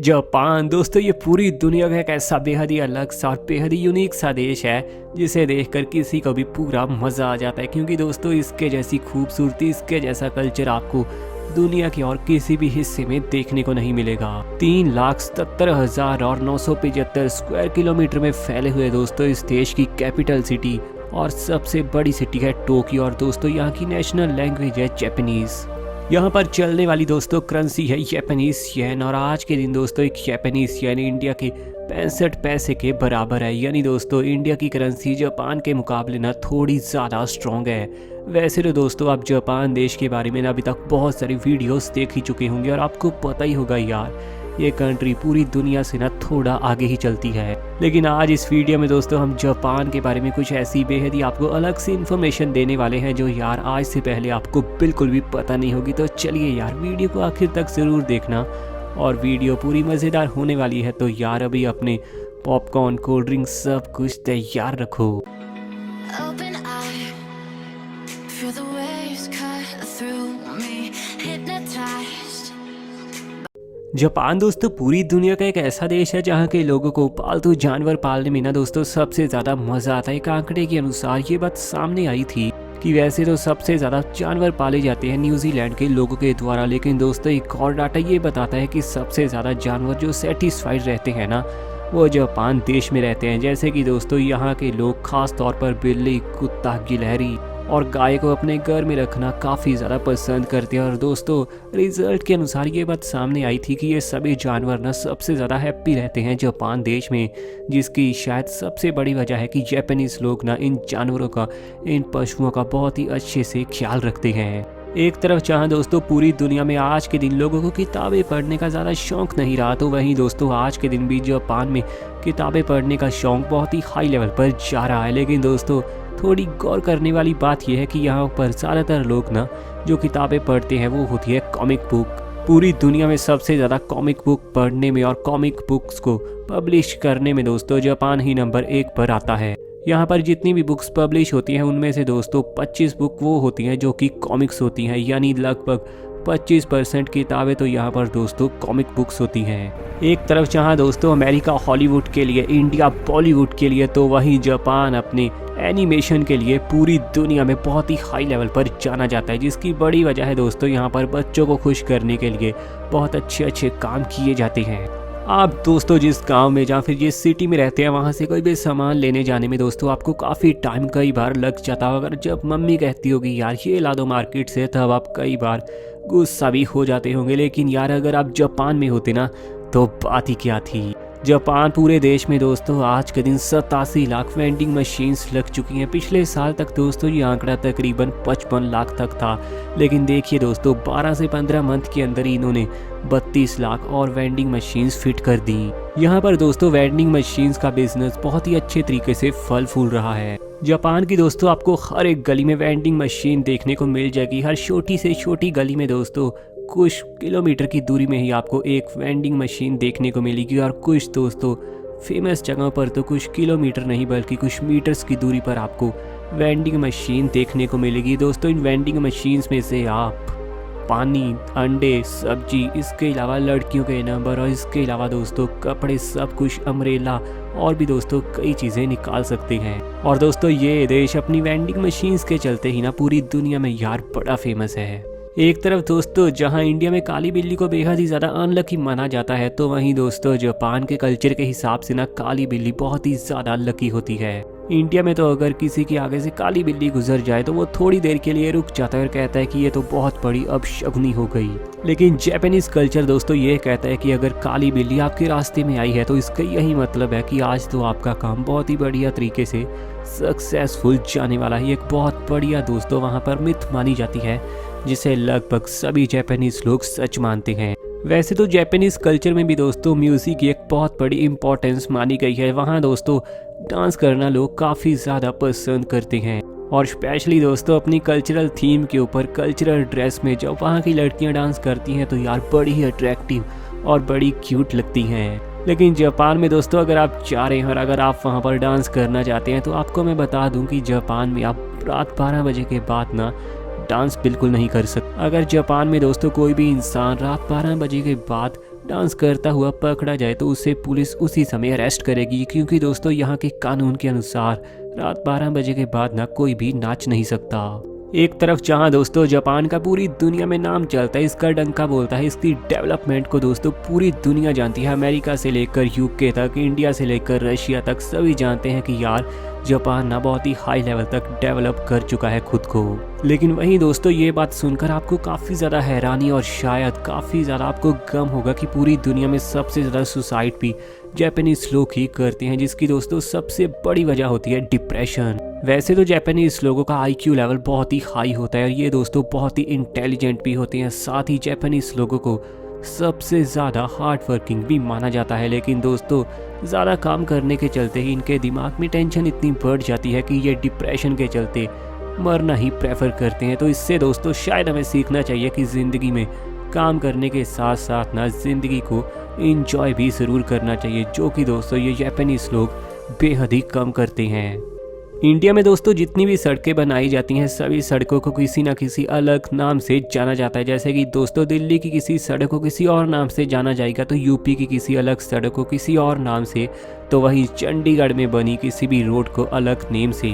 Japan दोस्तों ये पूरी दुनिया का एक ऐसा बेहद ही अलग सा और बेहद ही यूनिक सा देश है जिसे देखकर किसी को भी पूरा मज़ा आ जाता है, क्योंकि दोस्तों इसके जैसी खूबसूरती, इसके जैसा कल्चर आपको दुनिया के और किसी भी हिस्से में देखने को नहीं मिलेगा। 3,77,975 स्क्वायर किलोमीटर में फैले हुए दोस्तों इस देश की कैपिटल सिटी और सबसे बड़ी सिटी है टोक्यो, और दोस्तों यहाँ की नेशनल लैंग्वेज है जापानीज। यहाँ पर चलने वाली दोस्तों करेंसी है जापानीज येन, और आज के दिन दोस्तों एक जापानीज येन इंडिया के 65 पैसे के बराबर है। यानी दोस्तों इंडिया की करेंसी जापान के मुकाबले ना थोड़ी ज़्यादा स्ट्रॉन्ग है। वैसे तो दोस्तों आप जापान देश के बारे में ना अभी तक बहुत सारी वीडियोस देख ही चुके होंगे और आपको पता ही होगा यार ये कंट्री पूरी दुनिया से ना थोड़ा आगे ही चलती है। लेकिन आज इस वीडियो में दोस्तों हम जापान के बारे में कुछ ऐसी बेहद ही आपको अलग सी इन्फॉर्मेशन देने वाले हैं जो यार आज से पहले आपको बिल्कुल भी पता नहीं होगी। तो चलिए यार वीडियो को आखिर तक ज़रूर देखना, और वीडियो पूरी मज़ेदार होने वाली है। तो यार अभी अपने पॉपकॉर्न, कोल्ड ड्रिंक सब कुछ तैयार रखो। Open eye, feel the waves cut through me, hypnotized. Japan दोस्तों पूरी दुनिया का एक ऐसा देश है जहाँ के लोगों को पालतू जानवर पालने में ना दोस्तों सबसे ज़्यादा मज़ा आता है। एक आंकड़े के अनुसार ये बात सामने आई थी कि वैसे तो सबसे ज़्यादा जानवर पाले जाते हैं न्यूजीलैंड के लोगों के द्वारा, लेकिन दोस्तों एक और डाटा ये बताता है कि सबसे ज़्यादा जानवर जो सेटिस्फाइड रहते हैं ना वो जापान देश में रहते हैं। जैसे कि दोस्तों यहाँ के लोग खास तौर पर बिल्ली, कुत्ता, गिलहरी और गाय को अपने घर में रखना काफ़ी ज़्यादा पसंद करते हैं। और दोस्तों रिजल्ट के अनुसार ये बात सामने आई थी कि ये सभी जानवर ना सबसे ज़्यादा हैप्पी रहते हैं जापान देश में, जिसकी शायद सबसे बड़ी वजह है कि जापानीज़ लोग ना इन जानवरों का, इन पशुओं का बहुत ही अच्छे से ख्याल रखते हैं। एक तरफ जहाँ दोस्तों पूरी दुनिया में आज के दिन लोगों को किताबें पढ़ने का ज़्यादा शौक़ नहीं रहा, तो वहीं दोस्तों आज के दिन भी जापान में किताबें पढ़ने का शौक़ बहुत ही हाई लेवल पर जा रहा है। लेकिन दोस्तों थोड़ी गौर करने वाली बात यह है कि यहाँ पर ज़्यादातर लोग ना जो किताबें पढ़ते हैं वो होती है कॉमिक बुक। पूरी दुनिया में सबसे ज़्यादा कॉमिक बुक पढ़ने में और कॉमिक बुक्स को पब्लिश करने में दोस्तों जापान ही नंबर 1 पर आता है। यहाँ पर जितनी भी बुक्स पब्लिश होती हैं उनमें से दोस्तों 25 बुक वो होती हैं जो कि कॉमिक्स होती हैं, यानी लगभग 25% किताबें तो यहाँ पर दोस्तों कॉमिक बुक्स होती हैं। एक तरफ जहाँ दोस्तों अमेरिका हॉलीवुड के लिए, इंडिया बॉलीवुड के लिए, तो वहीं जापान अपने एनिमेशन के लिए पूरी दुनिया में बहुत ही हाई लेवल पर जाना जाता है, जिसकी बड़ी वजह है दोस्तों यहाँ पर बच्चों को खुश करने के लिए बहुत अच्छे अच्छे काम किए जाते हैं। आप दोस्तों जिस गांव में या फिर जिस सिटी में रहते हैं वहाँ से कोई भी सामान लेने जाने में दोस्तों आपको काफ़ी टाइम कई बार लग जाता होगा। अगर जब मम्मी कहती होगी यार ये ला दो मार्केट से, तब आप कई बार गुस्सा भी हो जाते होंगे। लेकिन यार अगर आप जापान में होते ना तो बात ही क्या थी। जापान पूरे देश में दोस्तों आज के दिन 87 लाख वेंडिंग मशीन्स लग चुकी हैं। पिछले साल तक दोस्तों ये आंकड़ा तकरीबन 55 लाख तक था, लेकिन देखिए दोस्तों 12 से 15 मंथ के अंदर ही इन्होंने 32 लाख और वेंडिंग मशीन्स फिट कर दी। यहाँ पर दोस्तों वेंडिंग मशीन्स का बिजनेस बहुत ही अच्छे तरीके से फल फूल रहा है। जापान की दोस्तों आपको हर एक गली में वेंडिंग मशीन देखने को मिल जाएगी। हर छोटी से छोटी गली में दोस्तों कुछ किलोमीटर की दूरी में ही आपको एक वेंडिंग मशीन देखने को मिलेगी, और कुछ दोस्तों फेमस जगहों पर तो कुछ किलोमीटर नहीं बल्कि कुछ मीटर्स की दूरी पर आपको वेंडिंग मशीन देखने को मिलेगी। दोस्तों इन वेंडिंग मशीन्स में से आप पानी, अंडे, सब्जी, इसके अलावा लड़कियों के नंबर और इसके अलावा दोस्तों कपड़े, सब कुछ, अम्ब्रेला और भी दोस्तों कई चीज़ें निकाल सकते हैं। और दोस्तों ये देश अपनी वेंडिंग मशीन्स के चलते ही ना पूरी दुनिया में यार बड़ा फेमस है। एक तरफ दोस्तों जहां इंडिया में काली बिल्ली को बेहद ही ज़्यादा अनलकी माना जाता है, तो वहीं दोस्तों जापान के कल्चर के हिसाब से ना काली बिल्ली बहुत ही ज़्यादा लकी होती है। इंडिया में तो अगर किसी के आगे से काली बिल्ली गुजर जाए तो वो थोड़ी देर के लिए रुक जाता है और कहता है कि ये तो बहुत बड़ी अपशगुनी हो गई। लेकिन जापानीज कल्चर दोस्तों ये कहता है कि अगर काली बिल्ली आपके रास्ते में आई है तो इसका यही मतलब है कि आज तो आपका काम बहुत ही बढ़िया तरीके से सक्सेसफुल जाने वाला है। एक बहुत बढ़िया दोस्तों वहाँ पर मिथ मानी जाती है जिसे लगभग सभी जापानीज लोग सच मानते हैं। वैसे तो जापानीज कल्चर में भी दोस्तों म्यूज़िक की एक बहुत बड़ी इम्पोर्टेंस मानी गई है। वहाँ दोस्तों डांस करना लोग काफ़ी ज़्यादा पसंद करते हैं, और स्पेशली दोस्तों अपनी कल्चरल थीम के ऊपर कल्चरल ड्रेस में जब वहाँ की लड़कियाँ डांस करती हैं तो यार बड़ी ही अट्रैक्टिव और बड़ी क्यूट लगती हैं। लेकिन जापान में दोस्तों अगर आप चाह रहे हैं और अगर आप वहाँ पर डांस करना चाहते हैं तो आपको मैं बता दूँ कि जापान में आप रात 12 बजे के बाद ना डांस बिल्कुल नहीं कर सकते। अगर जापान में दोस्तों कोई भी इंसान रात 12 बजे के बाद डांस करता हुआ पकड़ा जाए तो उसे पुलिस उसी समय अरेस्ट करेगी, क्योंकि दोस्तों यहाँ के कानून के अनुसार रात 12 बजे के बाद ना कोई भी नाच नहीं सकता। एक तरफ जहां दोस्तों जापान का पूरी दुनिया में नाम चलता है, इसका डंका बोलता है, इसकी डेवलपमेंट को दोस्तों पूरी दुनिया जानती है। अमेरिका से लेकर यूके तक, इंडिया से लेकर रशिया तक सभी जानते हैं कि यार जापान ना बहुत ही हाई लेवल तक डेवलप कर चुका है खुद को। लेकिन वहीं दोस्तों ये बात सुनकर आपको काफ़ी ज़्यादा हैरानी और शायद काफ़ी ज़्यादा आपको गम होगा कि पूरी दुनिया में सबसे ज़्यादा सुसाइड भी जापानीज लोग ही करते हैं, जिसकी दोस्तों सबसे बड़ी वजह होती है डिप्रेशन। वैसे तो जापानीज लोगों का IQ लेवल बहुत ही हाई होता है और ये दोस्तों बहुत ही इंटेलिजेंट भी होते हैं। साथ ही जापानीज लोगों को सबसे ज़्यादा हार्ड वर्किंग भी माना जाता है। लेकिन दोस्तों ज़्यादा काम करने के चलते ही इनके दिमाग में टेंशन इतनी बढ़ जाती है कि ये डिप्रेशन के चलते मरना ही प्रेफर करते हैं। तो इससे दोस्तों शायद हमें सीखना चाहिए कि ज़िंदगी में काम करने के साथ साथ ना ज़िंदगी को इंजॉय भी ज़रूर करना चाहिए, जो कि दोस्तों ये जापानीज लोग बेहद ही कम करते हैं। इंडिया में दोस्तों जितनी भी सड़कें बनाई जाती हैं सभी सड़कों को किसी ना किसी अलग नाम से जाना जाता है। जैसे कि दोस्तों दिल्ली की किसी सड़क को किसी और नाम से जाना जाएगा तो यूपी की किसी अलग सड़क को किसी और नाम से, तो वहीं चंडीगढ़ में बनी किसी भी रोड को अलग नेम से।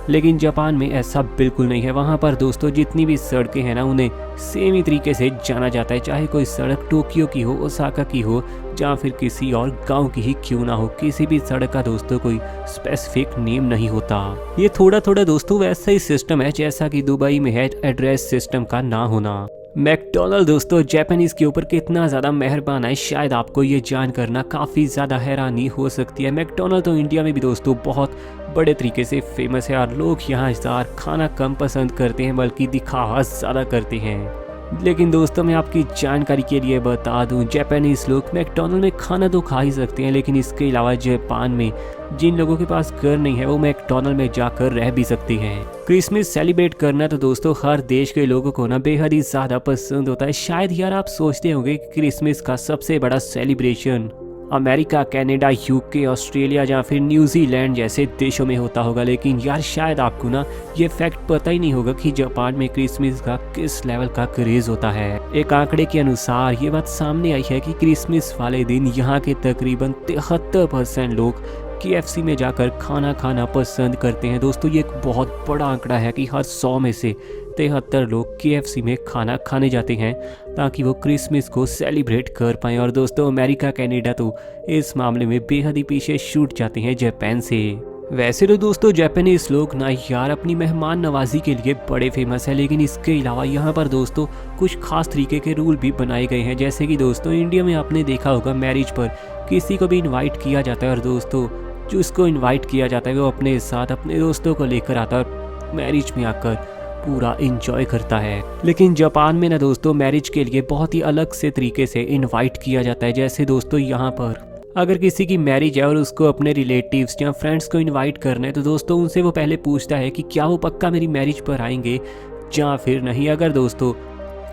लेकिन जापान में ऐसा बिल्कुल नहीं है। वहाँ पर दोस्तों जितनी भी सड़कें हैं ना उन्हें सेम ही तरीके से जाना जाता है, चाहे कोई सड़क टोक्यो की हो, ओसाका की हो, या फिर किसी और गांव की ही क्यों ना हो। किसी भी सड़क का दोस्तों कोई स्पेसिफिक नेम नहीं होता। ये थोड़ा थोड़ा दोस्तों वैसा ही सिस्टम है जैसा कि दुबई में है एड्रेस सिस्टम का ना होना। मैकडोनल्ड दोस्तों जापानीज के ऊपर कितना ज़्यादा मेहरबान है, शायद आपको ये जान करना काफ़ी ज़्यादा हैरानी हो सकती है। मैकडोनल्ड तो इंडिया में भी दोस्तों बहुत बड़े तरीके से फेमस है और लोग यहाँ ज़्यादा खाना कम पसंद करते हैं बल्कि दिखावा ज़्यादा करते हैं। लेकिन दोस्तों मैं आपकी जानकारी के लिए बता दूं, जापानीज लोग मैकडोनल्ड में खाना तो खा ही सकते हैं, लेकिन इसके अलावा जापान में जिन लोगों के पास घर नहीं है वो मैकडोनल्ड में जाकर रह भी सकते हैं। क्रिसमस सेलिब्रेट करना तो दोस्तों हर देश के लोगों को ना बेहद ही ज़्यादा पसंद होता है। शायद यार आप सोचते होंगे कि क्रिसमस का सबसे बड़ा celebration America, Canada, UK, Australia या फिर न्यूजीलैंड जैसे देशों में होता होगा, लेकिन यार शायद आपको ना ये फैक्ट पता ही नहीं होगा कि जापान में क्रिसमस का किस लेवल का क्रेज होता है। एक आंकड़े के अनुसार ये बात सामने आई है कि क्रिसमस वाले दिन यहाँ के तकरीबन 73% लोग KFC में जाकर खाना खाना पसंद करते हैं। दोस्तों ये एक बहुत बड़ा आंकड़ा है कि हर 100 में से 73 लोग KFC में खाना खाने जाते हैं ताकि वो क्रिसमस को सेलिब्रेट कर पाएँ। और दोस्तों अमेरिका, कनाडा तो इस मामले में बेहद ही पीछे छूट जाते हैं जापान से। वैसे तो दोस्तों जापानीज लोग ना यार अपनी मेहमान नवाजी के लिए बड़े फेमस है, लेकिन इसके अलावा यहाँ पर दोस्तों कुछ खास तरीके के रूल भी बनाए गए हैं। जैसे कि दोस्तों इंडिया में आपने देखा होगा मैरिज पर किसी को भी इन्वाइट किया जाता है और दोस्तों जो उसको इन्वाइट किया जाता है वो अपने साथ अपने दोस्तों को लेकर आता है और मैरिज में आकर पूरा इंजॉय करता है। लेकिन जापान में ना दोस्तों मैरिज के लिए बहुत ही अलग से तरीके से इनवाइट किया जाता है। जैसे दोस्तों यहाँ पर अगर किसी की मैरिज है और उसको अपने रिलेटिव्स या फ्रेंड्स को इनवाइट करना है तो दोस्तों उनसे वो पहले पूछता है कि क्या वो पक्का मेरी मैरिज पर आएंगे या फिर नहीं। अगर दोस्तों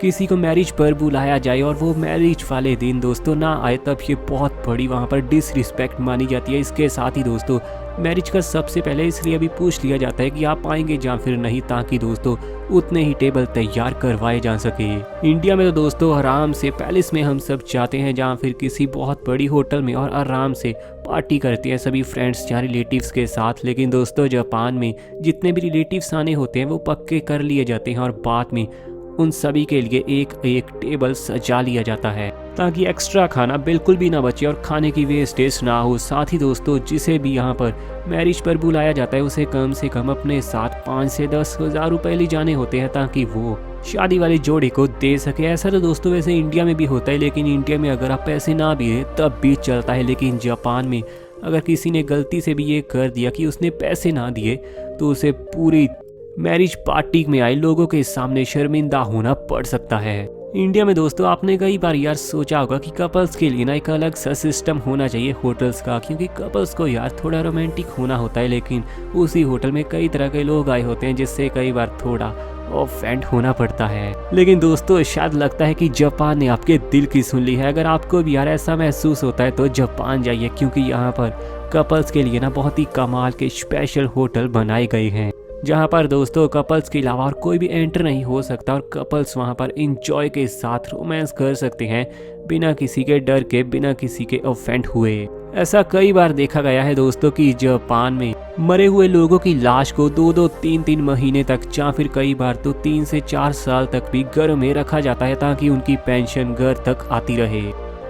किसी को मैरिज पर बुलाया जाए और वो मैरिज वाले दिन दोस्तों ना आए तब ये बहुत बड़ी वहाँ पर डिसरिस्पेक्ट मानी जाती है। इसके साथ ही दोस्तों मैरिज का सबसे पहले इसलिए भी पूछ लिया जाता है कि आप आएंगे या फिर नहीं, ताकि दोस्तों उतने ही टेबल तैयार करवाए जा सके। इंडिया में तो दोस्तों आराम से पैलेस में हम सब जाते हैं या फिर किसी बहुत बड़ी होटल में और आराम से पार्टी करते हैं सभी फ्रेंड्स या रिलेटिव्स के साथ। लेकिन दोस्तों जापान में जितने भी रिलेटिव्स आने होते हैं वो पक्के कर लिए जाते हैं और बाद में उन सभी के लिए एक एक टेबल सजा लिया जाता है ताकि एक्स्ट्रा खाना बिल्कुल भी ना बचे और खाने की वेस्टेज ना हो। साथ ही दोस्तों जिसे भी यहाँ पर मैरिज पर बुलाया जाता है उसे कम से कम अपने साथ 5 से 10 हज़ार रुपये ले जाने होते हैं ताकि वो शादी वाले जोड़े को दे सके। ऐसा तो दोस्तों वैसे इंडिया में भी होता है, लेकिन इंडिया में अगर आप पैसे ना भी दें तब भी चलता है। लेकिन जापान में अगर किसी ने गलती से भी ये कर दिया कि उसने पैसे ना दिए तो उसे पूरी मैरिज पार्टी में आए लोगों के सामने शर्मिंदा होना पड़ सकता है। इंडिया में दोस्तों आपने कई बार यार सोचा होगा कि कपल्स के लिए ना एक अलग सा सिस्टम होना चाहिए होटल्स का, क्योंकि कपल्स को यार थोड़ा रोमांटिक होना होता है, लेकिन उसी होटल में कई तरह के लोग आए होते हैं जिससे कई बार थोड़ा ऑफेंड होना पड़ता है। लेकिन दोस्तों शायद लगता है कि जापान ने आपके दिल की सुन ली है। अगर आपको भी यार ऐसा महसूस होता है तो जापान जाइए, क्योंकि यहाँ पर कपल्स के लिए ना बहुत ही कमाल के स्पेशल होटल बनाए गए हैं जहाँ पर दोस्तों कपल्स के अलावा और कोई भी एंटर नहीं हो सकता और कपल्स वहाँ पर इंजॉय के साथ रोमांस कर सकते हैं बिना किसी के डर के, बिना किसी के ऑफेंड हुए। ऐसा कई बार देखा गया है दोस्तों कि जापान में मरे हुए लोगों की लाश को 2-2, 3-3 महीने तक या फिर कई बार तो 3 से 4 साल तक भी घर में रखा जाता है ताकि उनकी पेंशन घर तक आती रहे।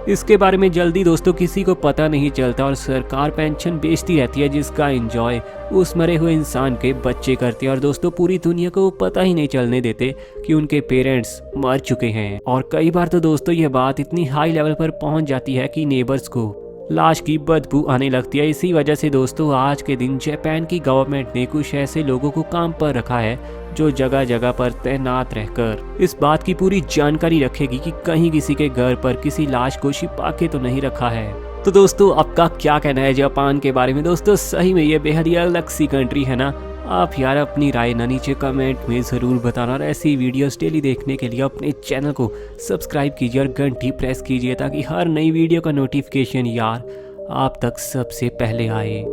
इसके बारे में जल्दी दोस्तों किसी को पता नहीं चलता और सरकार पेंशन बेचती रहती है, जिसका एंजॉय उस मरे हुए इंसान के बच्चे करते हैं और दोस्तों पूरी दुनिया को पता ही नहीं चलने देते कि उनके पेरेंट्स मर चुके हैं। और कई बार तो दोस्तों ये बात इतनी हाई लेवल पर पहुंच जाती है कि नेबर्स को लाश की बदबू आने लगती है। इसी वजह से दोस्तों आज के दिन जापान की गवर्नमेंट ने कुछ ऐसे लोगों को काम पर रखा है जो जगह जगह पर तैनात रहकर इस बात की पूरी जानकारी रखेगी कि कहीं किसी के घर पर किसी लाश को छिपा के तो नहीं रखा है। तो दोस्तों आपका क्या कहना है जापान के बारे में? दोस्तों सही में ये बेहद ही अलग सी कंट्री है ना। आप यार अपनी राय ना नीचे कमेंट में ज़रूर बताना और ऐसी वीडियोस डेली देखने के लिए अपने चैनल को सब्सक्राइब कीजिए और घंटी प्रेस कीजिए ताकि हर नई वीडियो का नोटिफिकेशन यार आप तक सबसे पहले आए।